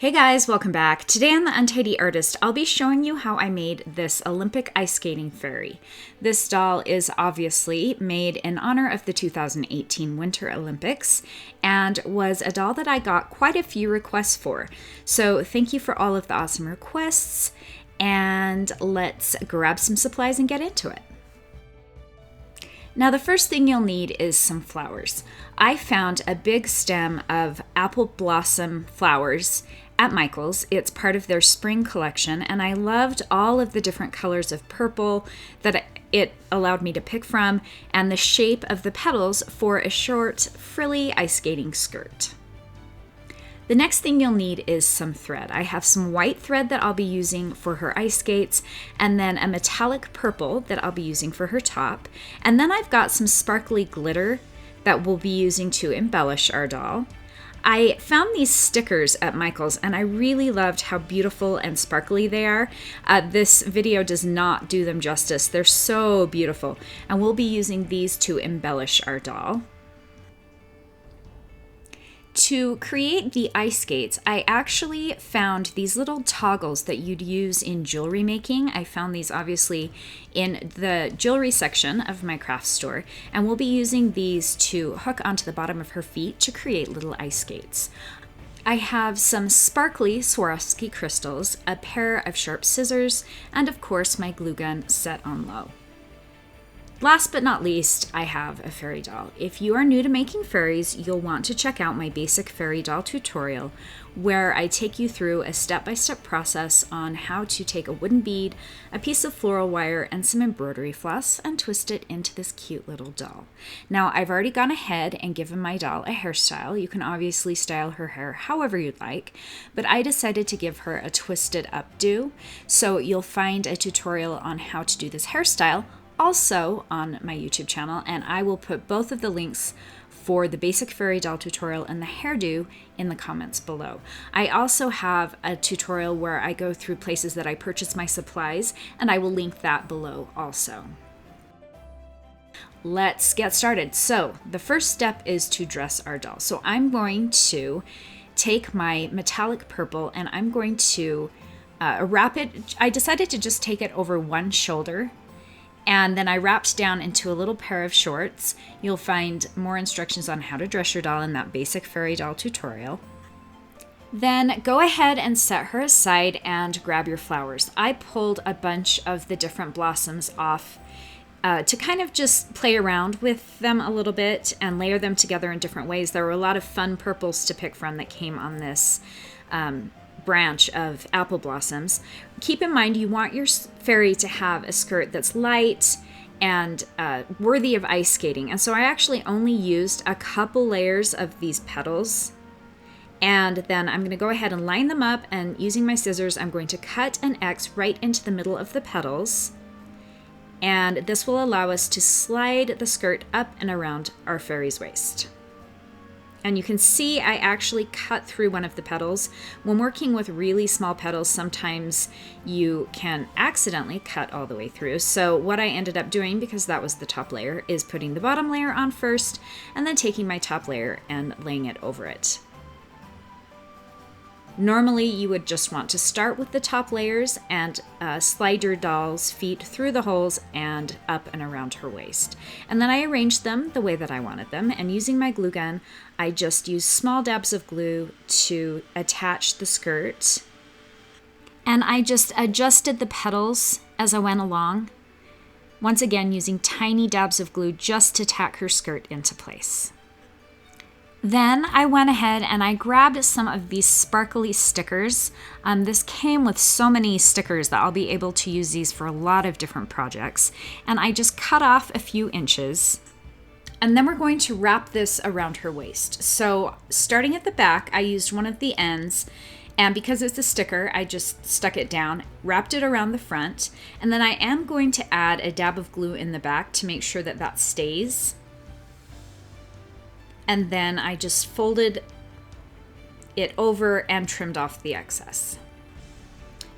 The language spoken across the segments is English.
Hey guys, welcome back. Today on The Untidy Artist, I'll be showing you how I made this Olympic ice skating fairy. This doll is obviously made in honor of the 2018 Winter Olympics and was a doll that I got quite a few requests for. So thank you for all of the awesome requests, and let's grab some supplies and get into it. Now the first thing you'll need is some flowers. I found a big stem of apple blossom flowers at Michael's. It's part of their spring collection, and I loved all of the different colors of purple that it allowed me to pick from, and the shape of the petals for a short, frilly ice skating skirt. The next thing you'll need is some thread. I have some white thread that I'll be using for her ice skates, and then a metallic purple that I'll be using for her top. And then I've got some sparkly glitter that we'll be using to embellish our doll. I found these stickers at Michael's, and I really loved how beautiful and sparkly they are. This video does not do them justice. They're so beautiful, and we'll be using these to embellish our doll. To create the ice skates, I actually found these little toggles that you'd use in jewelry making. I found these obviously in the jewelry section of my craft store, and we'll be using these to hook onto the bottom of her feet to create little ice skates. I have some sparkly Swarovski crystals, a pair of sharp scissors, and of course my glue gun set on low. Last but not least, I have a fairy doll. If you are new to making fairies, you'll want to check out my basic fairy doll tutorial, where I take you through a step-by-step process on how to take a wooden bead, a piece of floral wire, and some embroidery floss and twist it into this cute little doll. Now, I've already gone ahead and given my doll a hairstyle. You can obviously style her hair however you'd like, but I decided to give her a twisted updo, so you'll find a tutorial on how to do this hairstyle also on my YouTube channel, and I will put both of the links for the basic fairy doll tutorial and the hairdo in the comments below. I also have a tutorial where I go through places that I purchase my supplies, and I will link that below also. Let's get started. So the first step is to dress our doll. So I'm going to take my metallic purple and I'm going to wrap it. I decided to just take it over one shoulder, and then I wrapped down into a little pair of shorts. You'll find more instructions on how to dress your doll in that basic fairy doll tutorial. Then go ahead and set her aside and grab your flowers. I pulled a bunch of the different blossoms off to kind of just play around with them a little bit and layer them together in different ways. There were a lot of fun purples to pick from that came on this branch of apple blossoms. Keep in mind you want your fairy to have a skirt that's light and worthy of ice skating, and so I actually only used a couple layers of these petals, and then I'm going to go ahead and line them up, and using my scissors I'm going to cut an X right into the middle of the petals, and this will allow us to slide the skirt up and around our fairy's waist. And you can see I actually cut through one of the petals. When working with really small petals, sometimes you can accidentally cut all the way through. So what I ended up doing, because that was the top layer, is putting the bottom layer on first and then taking my top layer and laying it over it. Normally, you would just want to start with the top layers and slide your doll's feet through the holes and up and around her waist. And then I arranged them the way that I wanted them, and using my glue gun, I just used small dabs of glue to attach the skirt. And I just adjusted the petals as I went along, once again using tiny dabs of glue just to tack her skirt into place. Then I went ahead and I grabbed some of these sparkly stickers. This came with so many stickers that I'll be able to use these for a lot of different projects. And I just cut off a few inches. And then we're going to wrap this around her waist. So starting at the back, I used one of the ends, and because it's a sticker, I just stuck it down, wrapped it around the front, and then I am going to add a dab of glue in the back to make sure that that stays. And then I just folded it over and trimmed off the excess.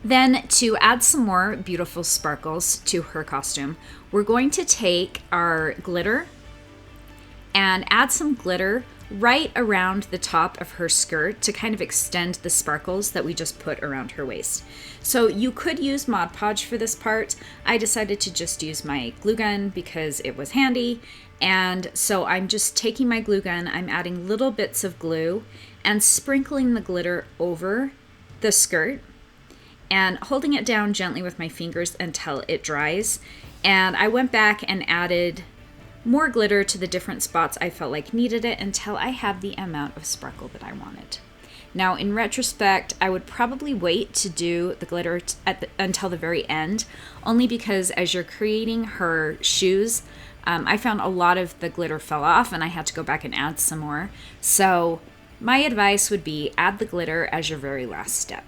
Then to add some more beautiful sparkles to her costume, we're going to take our glitter and add some glitter right around the top of her skirt to kind of extend the sparkles that we just put around her waist. So you could use Mod Podge for this part. I decided to just use my glue gun because it was handy. And so I'm just taking my glue gun, I'm adding little bits of glue and sprinkling the glitter over the skirt and holding it down gently with my fingers until it dries. And I went back and added more glitter to the different spots I felt like needed it until I had the amount of sparkle that I wanted. Now, in retrospect, I would probably wait to do the glitter until the very end, only because as you're creating her shoes, I found a lot of the glitter fell off and I had to go back and add some more. So my advice would be add the glitter as your very last step.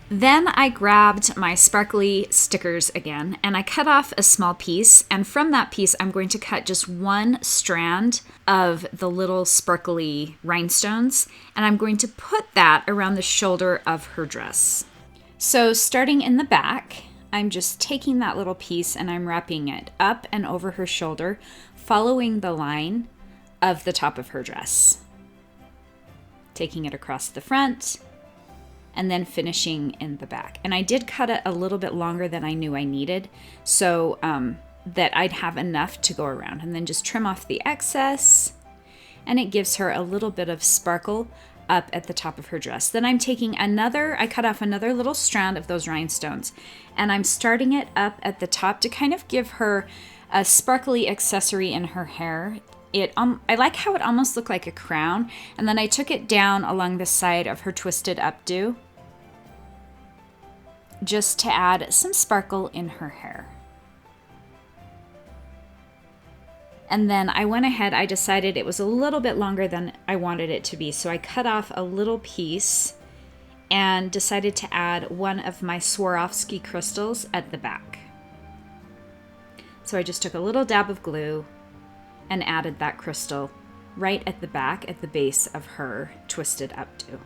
Then I grabbed my sparkly stickers again and I cut off a small piece, and from that piece I'm going to cut just one strand of the little sparkly rhinestones, and I'm going to put that around the shoulder of her dress. So starting in the back, I'm just taking that little piece and I'm wrapping it up and over her shoulder, following the line of the top of her dress. Taking it across the front, and then finishing in the back. And I did cut it a little bit longer than I knew I needed, so that I'd have enough to go around. And then just trim off the excess, and it gives her a little bit of sparkle up at the top of her dress. Then I'm taking I cut off another little strand of those rhinestones, and I'm starting it up at the top to kind of give her a sparkly accessory in her hair. I like how it almost looked like a crown, and then I took it down along the side of her twisted updo just to add some sparkle in her hair. And then I went ahead, I decided it was a little bit longer than I wanted it to be, so I cut off a little piece and decided to add one of my Swarovski crystals at the back. So I just took a little dab of glue and added that crystal right at the back, at the base of her twisted updo.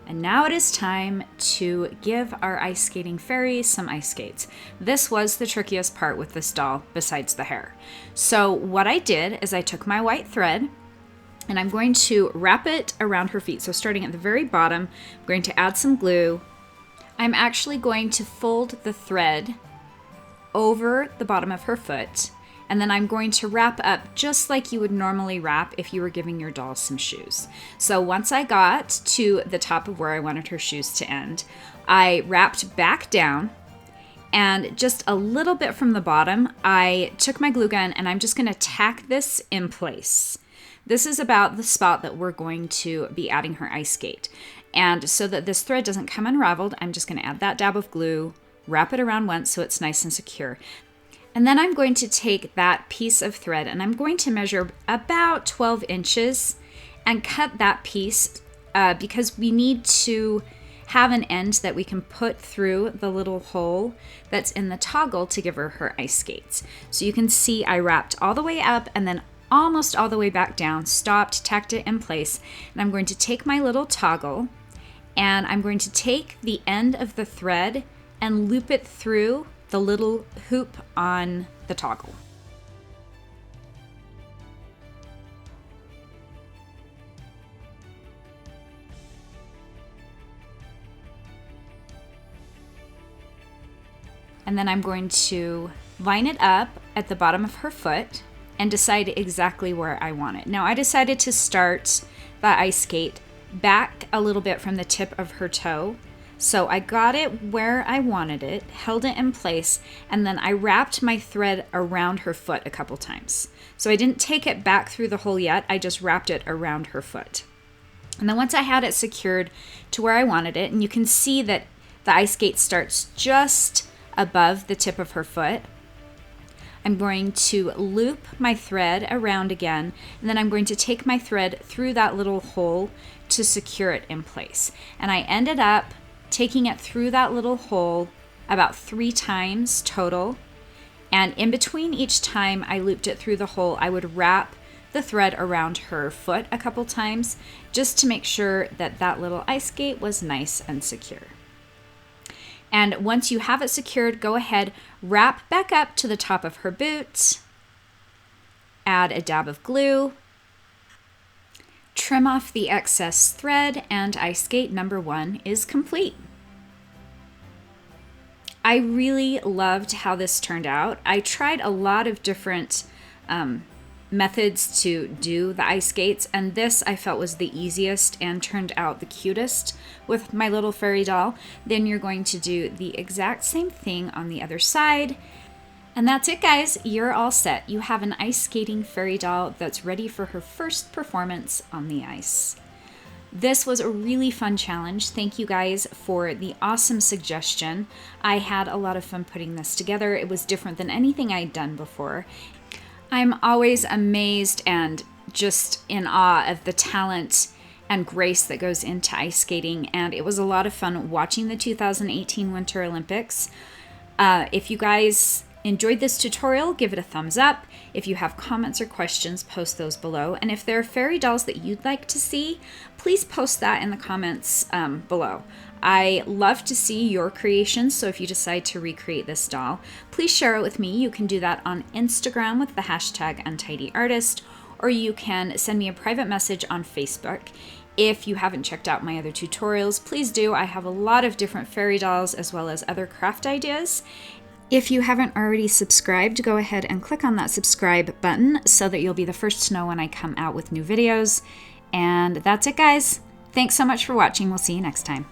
And now it is time to give our ice skating fairy some ice skates. This was the trickiest part with this doll besides the hair. So what I did is I took my white thread and I'm going to wrap it around her feet. So starting at the very bottom, I'm going to add some glue. I'm actually going to fold the thread over the bottom of her foot, and then I'm going to wrap up just like you would normally wrap if you were giving your doll some shoes. So once I got to the top of where I wanted her shoes to end, I wrapped back down, and just a little bit from the bottom, I took my glue gun and I'm just gonna tack this in place. This is about the spot that we're going to be adding her ice skate. And so that this thread doesn't come unraveled, I'm just gonna add that dab of glue, wrap it around once so it's nice and secure. And then I'm going to take that piece of thread and I'm going to measure about 12 inches and cut that piece because we need to have an end that we can put through the little hole that's in the toggle to give her her ice skates. So you can see I wrapped all the way up and then almost all the way back down, stopped, tacked it in place, and I'm going to take my little toggle and I'm going to take the end of the thread and loop it through the little hoop on the toggle. And then I'm going to line it up at the bottom of her foot and decide exactly where I want it. Now I decided to start the ice skate back a little bit from the tip of her toe. So I got it where I wanted it, held it in place, and then I wrapped my thread around her foot a couple times. So I didn't take it back through the hole yet, I just wrapped it around her foot. And then once I had it secured to where I wanted it, and you can see that the ice skate starts just above the tip of her foot, I'm going to loop my thread around again, and then I'm going to take my thread through that little hole to secure it in place. And I ended up taking it through that little hole about 3 times total. And in between each time I looped it through the hole, I would wrap the thread around her foot a couple times just to make sure that that little ice skate was nice and secure. And once you have it secured, go ahead, wrap back up to the top of her boot, add a dab of glue, trim off the excess thread, and ice skate number 1 is complete. I really loved how this turned out. I tried a lot of different methods to do the ice skates, and this I felt was the easiest and turned out the cutest with my little fairy doll. Then you're going to do the exact same thing on the other side. And that's it, guys. You're all set. You have an ice skating fairy doll that's ready for her first performance on the ice. This was a really fun challenge. Thank you guys for the awesome suggestion. I had a lot of fun putting this together. It was different than anything I'd done before. I'm always amazed and just in awe of the talent and grace that goes into ice skating, and it was a lot of fun watching the 2018 Winter Olympics. If you guys enjoyed this tutorial, give it a thumbs up. If you have comments or questions, post those below. And if there are fairy dolls that you'd like to see, please post that in the comments below. I love to see your creations, so if you decide to recreate this doll, please share it with me. You can do that on Instagram with the hashtag UntidedArtist, or you can send me a private message on Facebook. If you haven't checked out my other tutorials, please do. I have a lot of different fairy dolls as well as other craft ideas. If you haven't already subscribed, go ahead and click on that subscribe button so that you'll be the first to know when I come out with new videos. And that's it, guys. Thanks so much for watching. We'll see you next time.